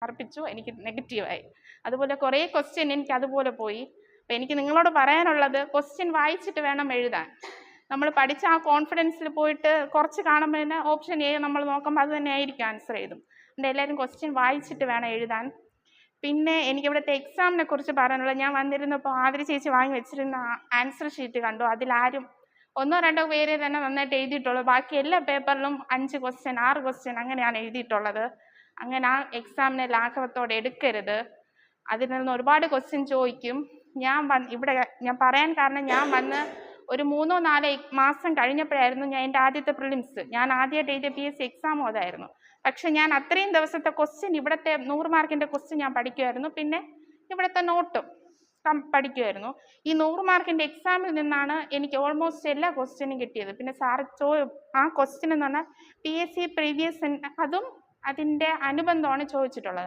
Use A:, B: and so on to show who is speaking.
A: അർപ്പിച്ചു, എനിക്ക് നെഗറ്റീവായി. അതുപോലെ കുറേ ക്വസ്റ്റ്യൻ എനിക്ക് അതുപോലെ പോയി. അപ്പം എനിക്ക് നിങ്ങളോട് പറയാനുള്ളത്, ക്വസ്റ്റ്യൻ വായിച്ചിട്ട് വേണം എഴുതാൻ. നമ്മൾ പഠിച്ച ആ കോൺഫിഡൻസിൽ പോയിട്ട് കുറച്ച് കാണുമ്പോൾ തന്നെ ഓപ്ഷൻ എ നമ്മൾ നോക്കുമ്പോൾ അത് തന്നെ ആയിരിക്കും ആൻസർ എഴുതും. അതുകൊണ്ട് എല്ലാവരും ക്വസ്റ്റ്യൻ വായിച്ചിട്ട് വേണം എഴുതാൻ. പിന്നെ എനിക്കിവിടുത്തെ എക്സാമിനെ കുറിച്ച് പറയാനുള്ളത്, ഞാൻ വന്നിരുന്നപ്പോൾ ആതിര ചേച്ചി വാങ്ങി വെച്ചിരുന്ന ആൻസർ ഷീറ്റ് കണ്ടു. അതിലാരും 1-2 പേര് തന്നെ നന്നായിട്ട് എഴുതിയിട്ടുള്ളൂ. ബാക്കി എല്ലാ പേപ്പറിലും 5 ക്വസ്റ്റ്യൻ 6 ക്വസ്റ്റ്യൻ അങ്ങനെയാണ് എഴുതിയിട്ടുള്ളത്. അങ്ങനെ ആ എക്സാമിനെ ലാഘവത്തോടെ എടുക്കരുത്. അതിൽ നിന്ന് ഒരുപാട് ക്വസ്റ്റ്യൻ ചോദിക്കും. ഞാൻ പറയാൻ കാരണം, ഞാൻ വന്ന് ഒരു 3-4 മാസം കഴിഞ്ഞപ്പോഴായിരുന്നു എൻ്റെ ആദ്യത്തെ പ്രിലിംസ്. ഞാൻ ആദ്യമായിട്ട് എഴുതിയ PSC എക്സാമും അതായിരുന്നു. പക്ഷെ ഞാൻ അത്രയും ദിവസത്തെ ക്വസ്റ്റ്യൻ, ഇവിടുത്തെ 100 മാർക്കിൻ്റെ ക്വസ്റ്റ്യൻ ഞാൻ പഠിക്കുമായിരുന്നു. പിന്നെ ഇവിടുത്തെ നോട്ടും പഠിക്കുമായിരുന്നു. ഈ 100 മാർക്കിൻ്റെ എക്സാമിൽ നിന്നാണ് എനിക്ക് ഓൾമോസ്റ്റ് എല്ലാ ക്വസ്റ്റ്യനും കിട്ടിയത്. പിന്നെ ആ ക്വസ്റ്റ്യൻ എന്ന് പറഞ്ഞാൽ PSC പ്രീവിയസ് അതും അതിൻ്റെ അനുബന്ധമാണ് ചോദിച്ചിട്ടുള്ളത്.